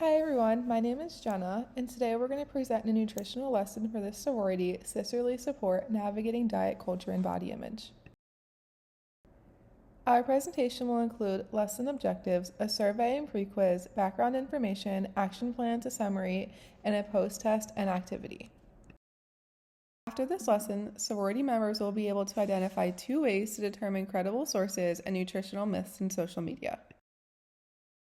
Hi everyone, my name is Jenna, and today we're going to present a nutritional lesson for this sorority, Sisterly Support, Navigating Diet Culture and Body Image. Our presentation will include lesson objectives, a survey and pre-quiz, background information, action plans, a summary, and a post-test and activity. After this lesson, sorority members will be able to identify 2 ways to determine credible sources and nutritional myths in social media.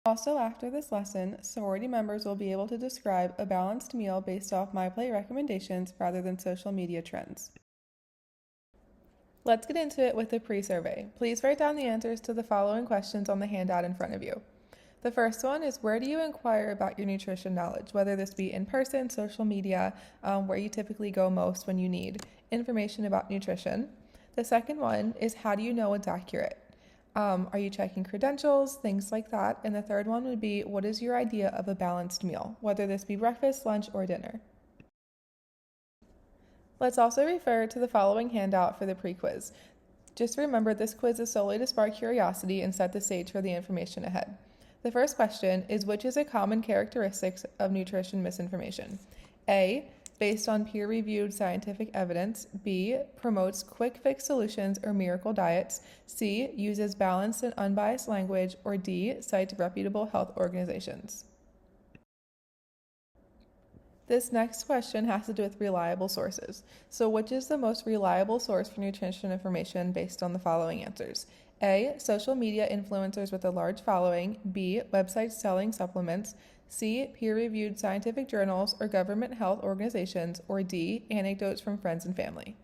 Also, after this lesson, sorority members will be able to describe a balanced meal based off MyPlate recommendations rather than social media trends. Let's get into it with the pre-survey. Please write down the answers to the following questions on the handout in front of you. The first one is, where do you inquire about your nutrition knowledge, whether this be in person, social media, where you typically go most when you need information about nutrition. The second one is, how do you know it's accurate? Are you checking credentials, things like that? And the third one would be, what is your idea of a balanced meal, whether this be breakfast, lunch, or dinner? Let's also refer to the following handout for the pre-quiz. Just remember, this quiz is solely to spark curiosity and set the stage for the information ahead. The first question is, which is a common characteristic of nutrition misinformation? A, based on peer-reviewed scientific evidence. B, promotes quick fix solutions or miracle diets. C, uses balanced and unbiased language. Or D, cites reputable health organizations. This next question has to do with reliable sources. So, which is the most reliable source for nutrition information based on the following answers? A, social media influencers with a large following. B, websites selling supplements. C, peer-reviewed scientific journals or government health organizations. Or D, anecdotes from friends and family.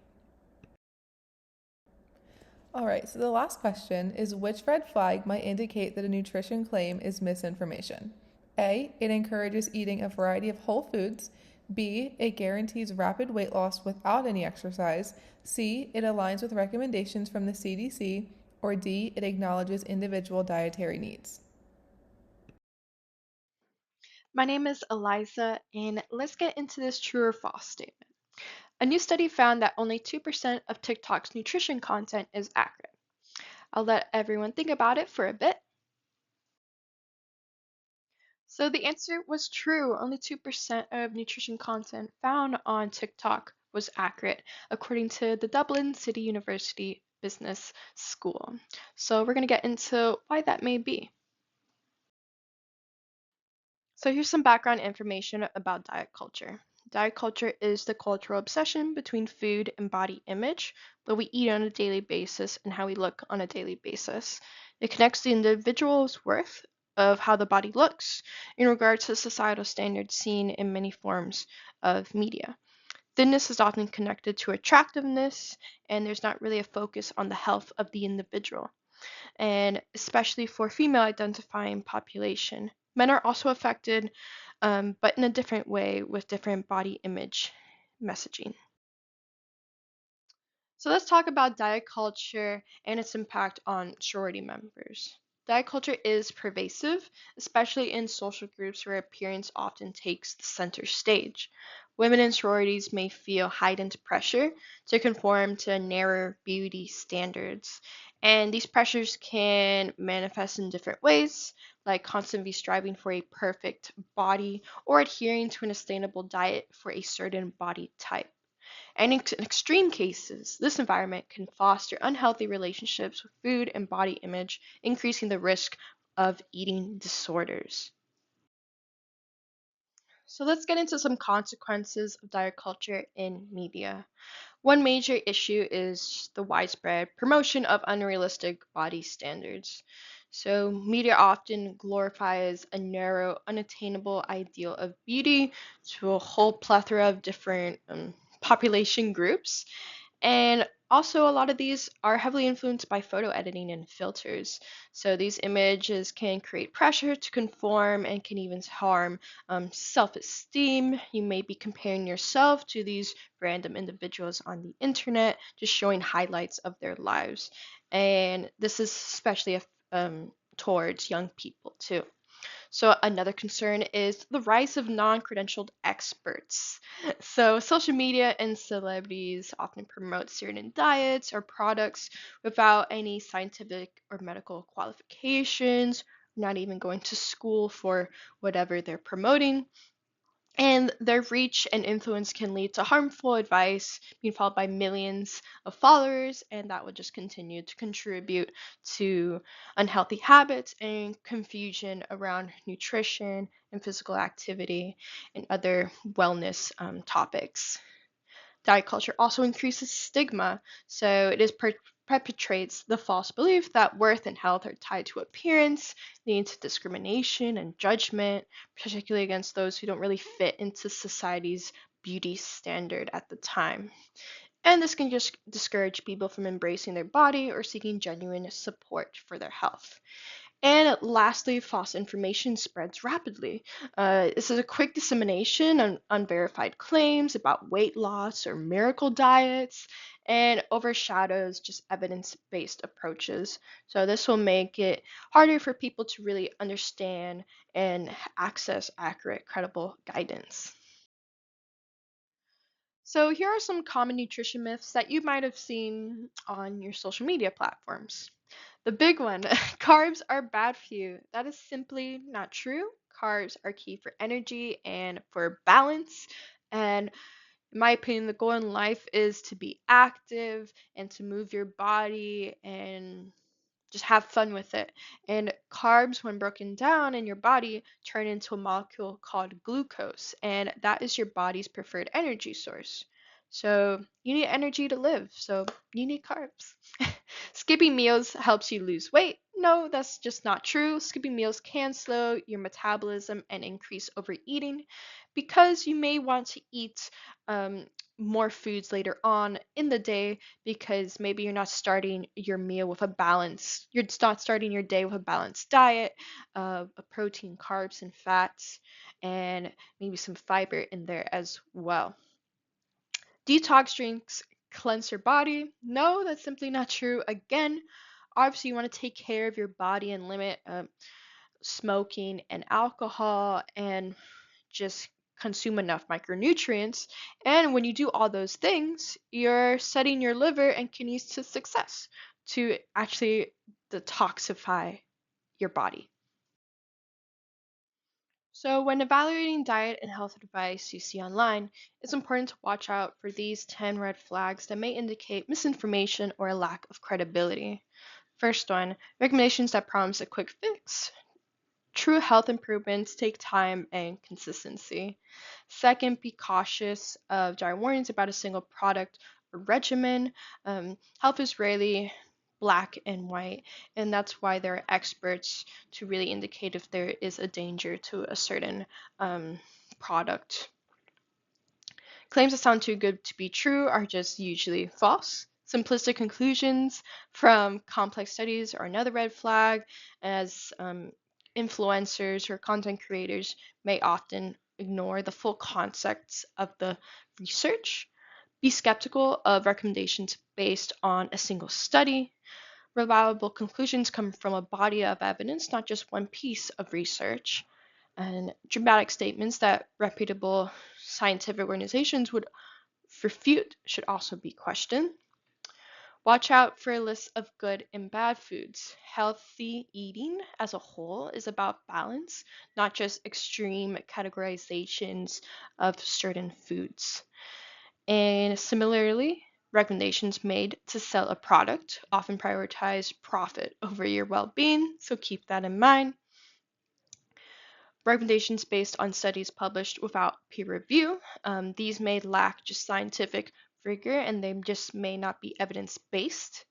All right, so the last question is, which red flag might indicate that a nutrition claim is misinformation? A, it encourages eating a variety of whole foods. B, it guarantees rapid weight loss without any exercise. C, it aligns with recommendations from the CDC. Or D, it acknowledges individual dietary needs. My name is Eliza, and let's get into this true or false statement. A new study found that only 2% of TikTok's nutrition content is accurate. I'll let everyone think about it for a bit. So the answer was true. Only 2% of nutrition content found on TikTok was accurate, according to the Dublin City University Business School. So we're going to get into why that may be. So here's some background information about diet culture. Diet culture is the cultural obsession between food and body image, what we eat on a daily basis and how we look on a daily basis. It connects the individual's worth of how the body looks in regard to societal standards seen in many forms of media. Thinness is often connected to attractiveness, and there's not really a focus on the health of the individual, and especially for female identifying population. Men are also affected, but in a different way with different body image messaging. So let's talk about diet culture and its impact on sorority members. Diet culture is pervasive, especially in social groups where appearance often takes the center stage. Women in sororities may feel heightened pressure to conform to narrower beauty standards. And these pressures can manifest in different ways, like constantly striving for a perfect body or adhering to an sustainable diet for a certain body type. And in extreme cases, this environment can foster unhealthy relationships with food and body image, increasing the risk of eating disorders. So let's get into some consequences of diet culture in media. One major issue is the widespread promotion of unrealistic body standards. So, media often glorifies a narrow, unattainable ideal of beauty to a whole plethora of different population groups. And also, a lot of these are heavily influenced by photo editing and filters. So, these images can create pressure to conform and can even harm self esteem. You may be comparing yourself to these random individuals on the internet, just showing highlights of their lives. And this is especially towards young people, too. So another concern is the rise of non-credentialed experts. So social media and celebrities often promote certain diets or products without any scientific or medical qualifications, not even going to school for whatever they're promoting. And their reach and influence can lead to harmful advice being followed by millions of followers, and that would just continue to contribute to unhealthy habits and confusion around nutrition and physical activity and other wellness topics. Diet culture also increases stigma, so perpetrates the false belief that worth and health are tied to appearance, leading to discrimination and judgment, particularly against those who don't really fit into society's beauty standard at the time. And this can just discourage people from embracing their body or seeking genuine support for their health. And lastly, false information spreads rapidly. This is a quick dissemination of unverified claims about weight loss or miracle diets and overshadows just evidence based approaches. So, this will make it harder for people to really understand and access accurate, credible guidance. So, here are some common nutrition myths that you might have seen on your social media platforms. The big one, carbs are bad for you. That is simply not true. Carbs are key for energy and for balance. And in my opinion, the goal in life is to be active and to move your body and just have fun with it. And carbs, when broken down in your body, turn into a molecule called glucose, and that is your body's preferred energy source. So you need energy to live, so you need carbs. Skipping meals helps you lose weight. No, that's just not true. Skipping meals can slow your metabolism and increase overeating because you may want to eat um, more foods later on in the day because maybe you're not starting your meal with a balance. You're not starting your day with a balanced diet of protein, carbs, and fats, and maybe some fiber in there as well. Detox drinks cleanse your body. No, that's simply not true. Again, obviously, you want to take care of your body and limit smoking and alcohol and just consume enough micronutrients. And when you do all those things, you're setting your liver and kidneys to success to actually detoxify your body. So, when evaluating diet and health advice you see online, it's important to watch out for these 10 red flags that may indicate misinformation or a lack of credibility. First one, recommendations that promise a quick fix. True health improvements take time and consistency. Second, be cautious of dire warnings about a single product or regimen. Health is rarely black and white, and that's why there are experts to really indicate if there is a danger to a certain um, product. Claims that sound too good to be true are just usually false. Simplistic conclusions from complex studies are another red flag, as influencers or content creators may often ignore the full concepts of the research. Be skeptical of recommendations based on a single study. Reliable conclusions come from a body of evidence, not just one piece of research. And dramatic statements that reputable scientific organizations would refute should also be questioned. Watch out for a list of good and bad foods. Healthy eating as a whole is about balance, not just extreme categorizations of certain foods. And similarly, recommendations made to sell a product often prioritize profit over your well being, so keep that in mind. Recommendations based on studies published without peer review. These may lack just scientific rigor and they just may not be evidence based.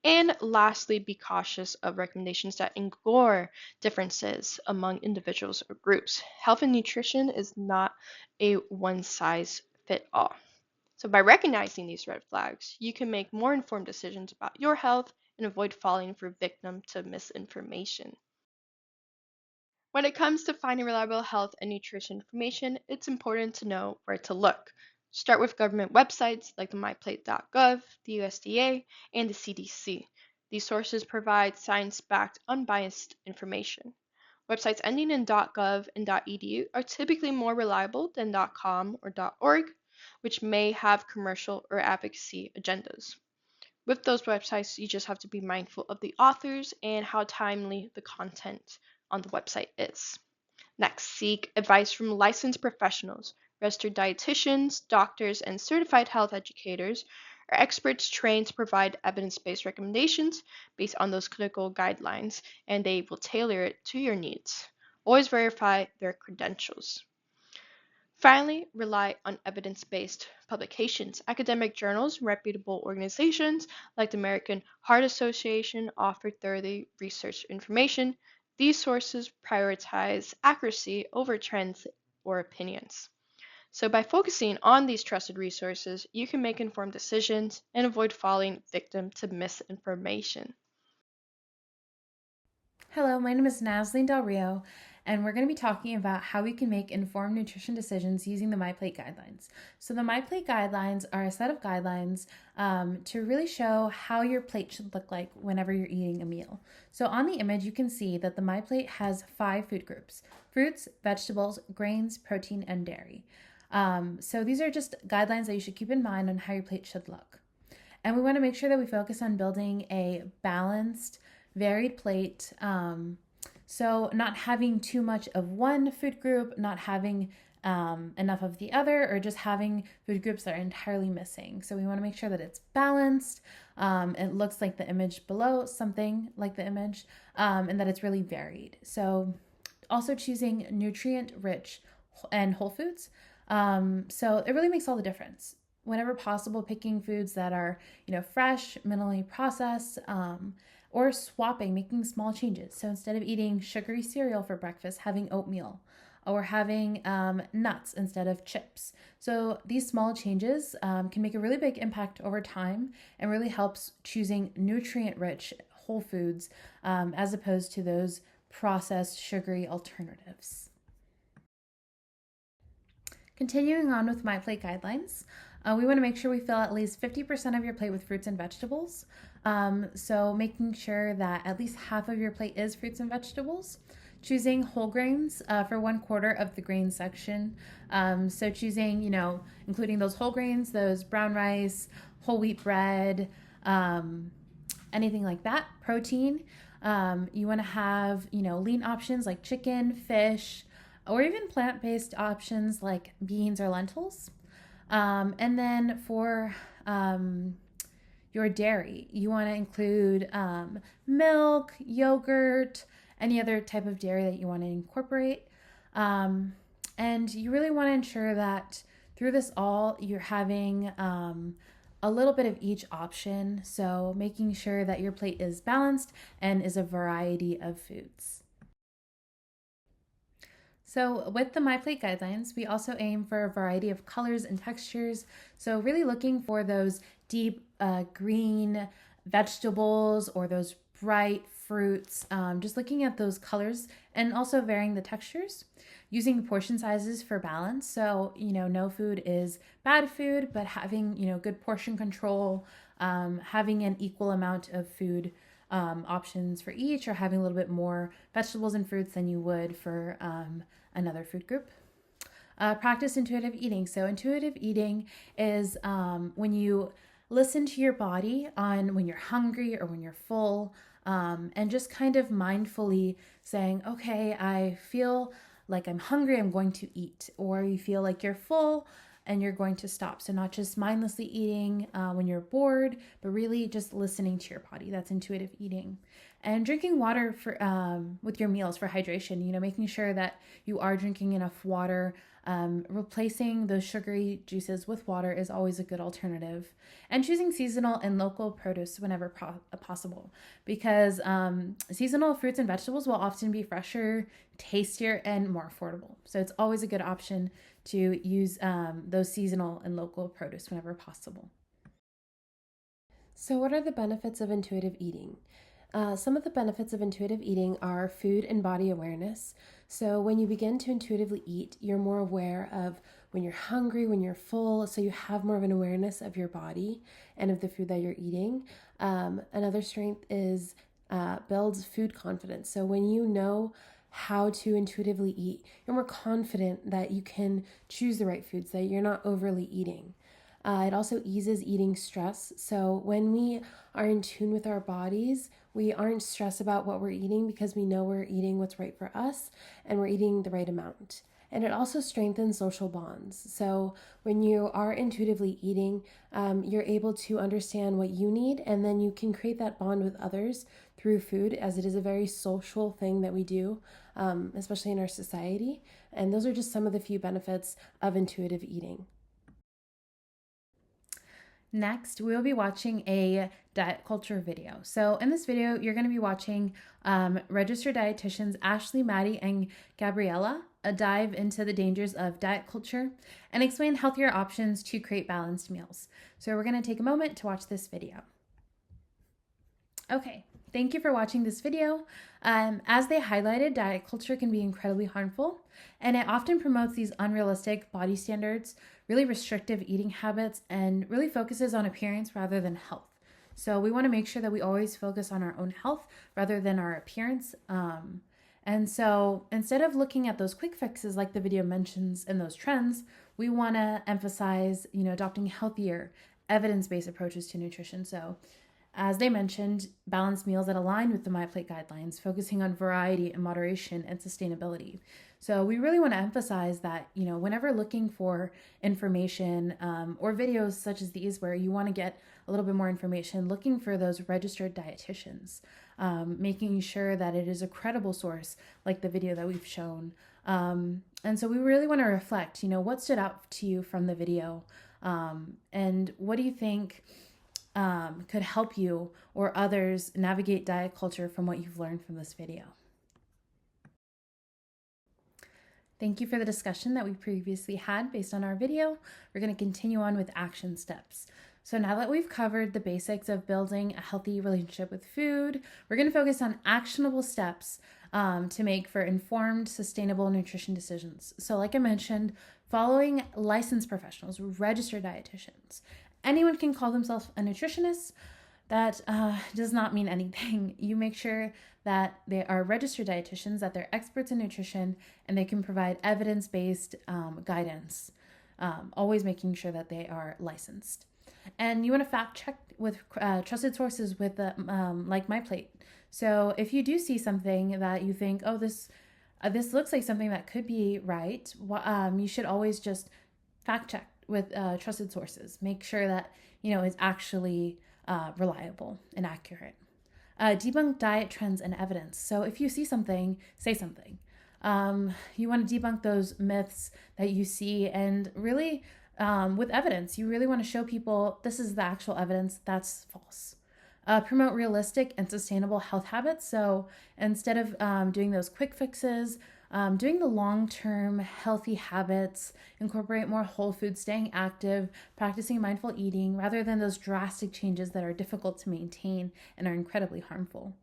And lastly, be cautious of recommendations that ignore differences among individuals or groups. Health and nutrition is not a one size fit all. So, by recognizing these red flags, you can make more informed decisions about your health and avoid falling for victim to misinformation. When it comes to finding reliable health and nutrition information, it's important to know where to look. Start with government websites like the myplate.gov, the USDA, and the CDC. These sources provide science backed, unbiased information. Websites ending in .gov and .edu are typically more reliable than .com or .org, which may have commercial or advocacy agendas. With those websites, you just have to be mindful of the authors and how timely the content on the website is. Next, seek advice from licensed professionals. Registered dietitians, doctors, and certified health educators are experts trained to provide evidence-based recommendations based on those clinical guidelines, and they will tailor it to your needs. Always verify their credentials. Finally, rely on evidence-based publications. Academic journals, reputable organizations like the American Heart Association offer thoroughly researched information. These sources prioritize accuracy over trends or opinions. So by focusing on these trusted resources, you can make informed decisions and avoid falling victim to misinformation. Hello, my name is Nasleen Del Rio, and we're going to be talking about how we can make informed nutrition decisions using the MyPlate guidelines. So, the MyPlate guidelines are a set of guidelines to really show how your plate should look like whenever you're eating a meal. So, on the image, you can see that the MyPlate has 5 food groups: fruits, vegetables, grains, protein, and dairy. So, these are just guidelines that you should keep in mind on how your plate should look. And we want to make sure that we focus on building a balanced, varied plate. So not having too much of one food group, not having enough of the other, or just having food groups that are entirely missing. So we want to make sure that it's balanced. It looks like the image below, something like the image, and that it's really varied. So also choosing nutrient-rich and whole foods. So it really makes all the difference. Whenever possible, picking foods that are, fresh, minimally processed, or swapping, making small changes. So instead of eating sugary cereal for breakfast, having oatmeal, or having nuts instead of chips. So these small changes can make a really big impact over time and really helps choosing nutrient-rich whole foods as opposed to those processed sugary alternatives. Continuing on with MyPlate guidelines, we want to make sure we fill at least 50% of your plate with fruits and vegetables. So making sure that at least half of your plate is fruits and vegetables. Choosing whole grains for 1/4 of the grain section. So choosing, including those whole grains, those brown rice, whole wheat bread, anything like that. Protein. You want to have, lean options like chicken, fish, or even plant-based options like beans or lentils. And then for your dairy, you want to include milk, yogurt, any other type of dairy that you want to incorporate. And you really want to ensure that through this all, you're having a little bit of each option. So making sure that your plate is balanced and is a variety of foods. So with the MyPlate guidelines, we also aim for a variety of colors and textures. So really looking for those deep green vegetables or those bright fruits, just looking at those colors and also varying the textures. Using portion sizes for balance. So, no food is bad food, but having, good portion control, having an equal amount of food options for each, or having a little bit more vegetables and fruits than you would for another food group. Practice intuitive eating. So intuitive eating is when you listen to your body on when you're hungry or when you're full, and just kind of mindfully saying, okay, I feel like I'm hungry, I'm going to eat. Or you feel like you're full and you're going to stop. So not just mindlessly eating when you're bored, but really just listening to your body. That's intuitive eating. And drinking water for with your meals for hydration, making sure that you are drinking enough water. Replacing those sugary juices with water is always a good alternative. And choosing seasonal and local produce whenever possible, because seasonal fruits and vegetables will often be fresher, tastier, and more affordable. So it's always a good option to use those seasonal and local produce whenever possible. So what are the benefits of intuitive eating? Some of the benefits of intuitive eating are food and body awareness. So when you begin to intuitively eat, you're more aware of when you're hungry, when you're full, so you have more of an awareness of your body and of the food that you're eating. Another strength is builds food confidence. So when you know how to intuitively eat, you're more confident that you can choose the right foods, that you're not overly eating. It also eases eating stress. So when we are in tune with our bodies, we aren't stressed about what we're eating because we know we're eating what's right for us and we're eating the right amount. And it also strengthens social bonds. So when you are intuitively eating, you're able to understand what you need, and then you can create that bond with others through food, as it is a very social thing that we do, especially in our society. And those are just some of the few benefits of intuitive eating. Next, we'll be watching a diet culture video. So in this video, you're going to be watching registered dietitians Ashley, Maddie, and Gabriella dive into the dangers of diet culture and explain healthier options to create balanced meals. So we're going to take a moment to watch this video. Okay, thank you for watching this video. As they highlighted, diet culture can be incredibly harmful, and it often promotes these unrealistic body standards, really restrictive eating habits, and really focuses on appearance rather than health. So we want to make sure that we always focus on our own health rather than our appearance. And so instead of looking at those quick fixes like the video mentions and those trends, we want to emphasize, adopting healthier, evidence-based approaches to nutrition. So as they mentioned, balanced meals that align with the MyPlate guidelines, focusing on variety and moderation and sustainability. So we really want to emphasize that, whenever looking for information or videos such as these where you want to get a little bit more information, looking for those registered dietitians, making sure that it is a credible source like the video that we've shown. And so we really want to reflect, what stood out to you from the video, and what do you think could help you or others navigate diet culture from what you've learned from this video. Thank you for the discussion that we previously had based on our video. We're going to continue on with action steps. So now that we've covered the basics of building a healthy relationship with food, we're going to focus on actionable steps to make for informed, sustainable nutrition decisions. So like I mentioned, following licensed professionals, registered dietitians. Anyone can call themselves a nutritionist. That does not mean anything. You make sure that they are registered dietitians, that they're experts in nutrition, and they can provide evidence-based guidance, always making sure that they are licensed. And you want to fact check with trusted sources with like MyPlate. So if you do see something that you think, oh, this looks like something that could be right, you should always just fact check with trusted sources. Make sure that, it's actually reliable and accurate. Debunk diet trends and evidence. So if you see something, say something. You want to debunk those myths that you see, and really with evidence, you really want to show people this is the actual evidence, that's false. Promote realistic and sustainable health habits. So instead of doing those quick fixes, doing the long-term healthy habits, incorporate more whole food, staying active, practicing mindful eating, rather than those drastic changes that are difficult to maintain and are incredibly harmful.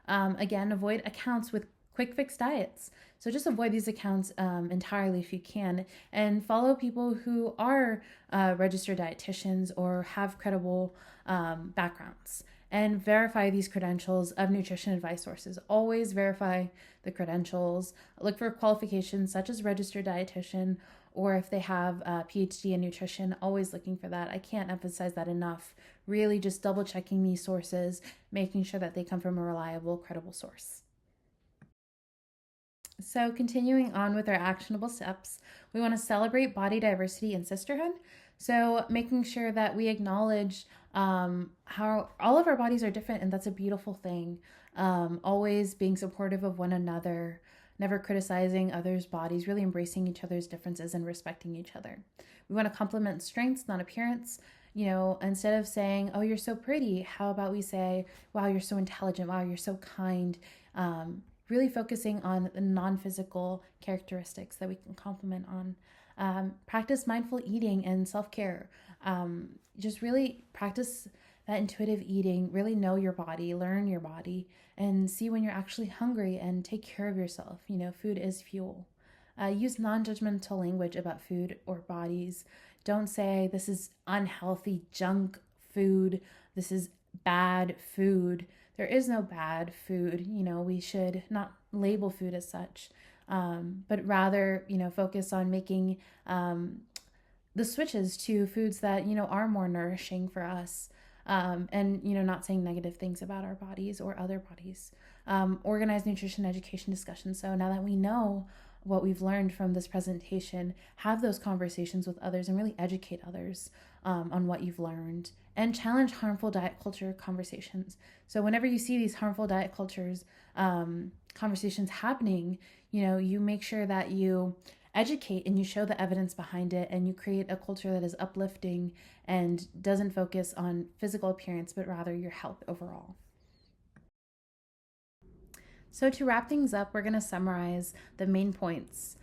Again, avoid accounts with quick fix diets. So just avoid these accounts entirely if you can, and follow people who are registered dietitians or have credible backgrounds. And verify these credentials of nutrition advice sources. Always verify the credentials. Look for qualifications such as registered dietitian, or if they have a PhD in nutrition, always looking for that. I can't emphasize that enough. Really just double checking these sources, making sure that they come from a reliable, credible source. So continuing on with our actionable steps, we want to celebrate body diversity and sisterhood. So making sure that we acknowledge how all of our bodies are different, and that's a beautiful thing. Always being supportive of one another, never criticizing others' bodies, really embracing each other's differences and respecting each other. We want to compliment strengths, not appearance. Instead of saying, oh, you're so pretty, how about we say, wow, you're so intelligent, wow, you're so kind. Really focusing on the non-physical characteristics that we can compliment on. Practice mindful eating and self-care. Just really practice that intuitive eating, really know your body, learn your body, and see when you're actually hungry and take care of yourself. Food is fuel. Use non-judgmental language about food or bodies. Don't say this is unhealthy junk food, this is bad food. There is no bad food. We should not label food as such, but rather, focus on making the switches to foods that are more nourishing for us, and not saying negative things about our bodies or other bodies. Organized nutrition education discussions. So now that we know what we've learned from this presentation, have those conversations with others and really educate others on what you've learned, and challenge harmful diet culture conversations. So whenever you see these harmful diet cultures conversations happening, you make sure that you educate and you show the evidence behind it, and you create a culture that is uplifting and doesn't focus on physical appearance, but rather your health overall. So to wrap things up, we're going to summarize the main points.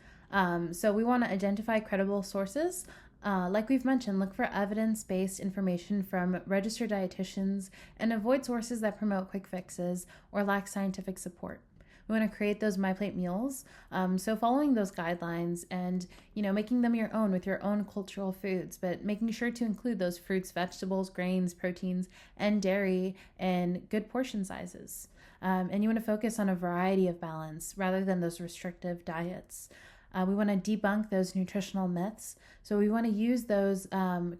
So we want to identify credible sources. Like we've mentioned, look for evidence-based information from registered dietitians and avoid sources that promote quick fixes or lack scientific support. We want to create those MyPlate meals. So following those guidelines and, making them your own with your own cultural foods, but making sure to include those fruits, vegetables, grains, proteins, and dairy in good portion sizes. And you want to focus on a variety of balance rather than those restrictive diets. We want to debunk those nutritional myths. So we want to use those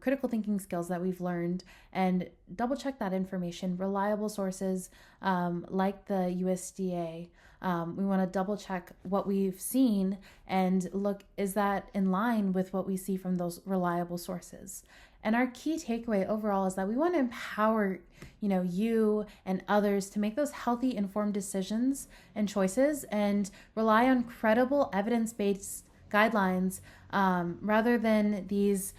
critical thinking skills that we've learned and double check that information. Reliable sources like the USDA. We want to double check what we've seen and look, is that in line with what we see from those reliable sources? And our key takeaway overall is that we want to empower, you and others to make those healthy, informed decisions and choices, and rely on credible, evidence-based guidelines rather than these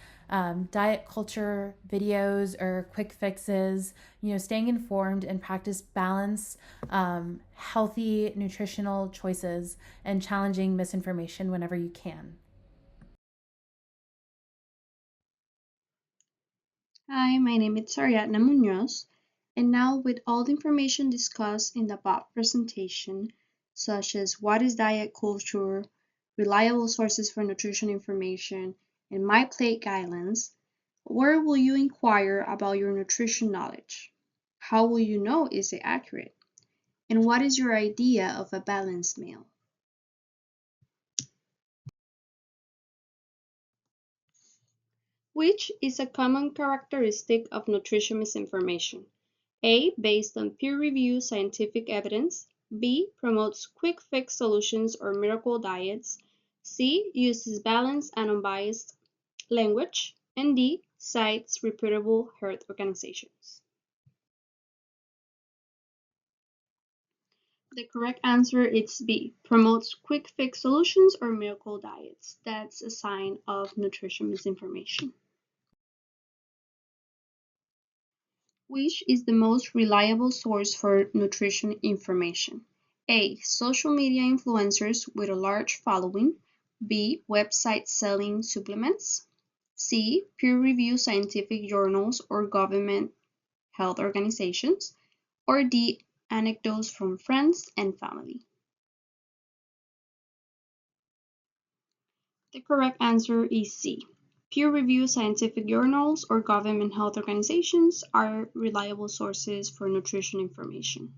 diet culture videos or quick fixes. Staying informed and practice balance, healthy nutritional choices, and challenging misinformation whenever you can. Hi, my name is Ariadna Munoz, and now with all the information discussed in the above presentation, such as what is diet culture, reliable sources for nutrition information, and MyPlate guidelines, where will you inquire about your nutrition knowledge? How will you know is it accurate? And what is your idea of a balanced meal? Which is a common characteristic of nutrition misinformation? A. Based on peer-reviewed scientific evidence. B. Promotes quick fix solutions or miracle diets. C. Uses balanced and unbiased language. And D. Cites reputable health organizations. The correct answer is B. Promotes quick fix solutions or miracle diets. That's a sign of nutrition misinformation. Which is the most reliable source for nutrition information? A. Social media influencers with a large following. B. Websites selling supplements. C. Peer-reviewed scientific journals or government health organizations. Or D. Anecdotes from friends and family. The correct answer is C. Peer-reviewed scientific journals or government health organizations are reliable sources for nutrition information.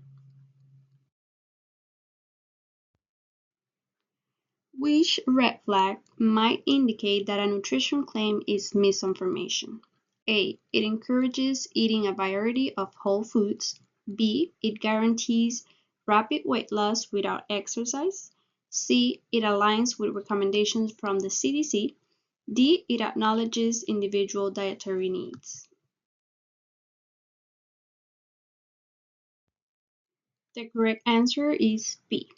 Which red flag might indicate that a nutrition claim is misinformation? A. It encourages eating a variety of whole foods. B. It guarantees rapid weight loss without exercise. C. It aligns with recommendations from the CDC. D. It acknowledges individual dietary needs. The correct answer is B.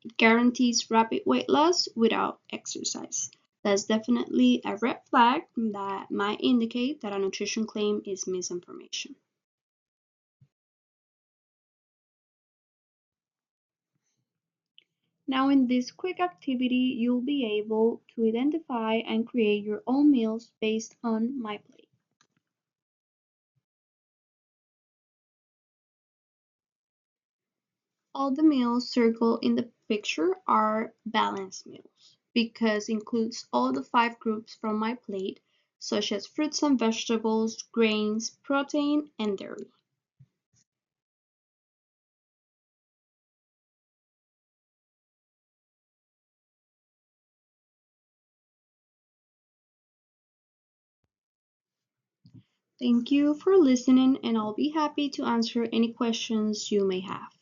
It guarantees rapid weight loss without exercise. That's definitely a red flag that might indicate that a nutrition claim is misinformation. Now in this quick activity, you'll be able to identify and create your own meals based on MyPlate. All the meals circled in the picture are balanced meals because includes all the 5 groups from MyPlate, such as fruits and vegetables, grains, protein, and dairy. Thank you for listening, and I'll be happy to answer any questions you may have.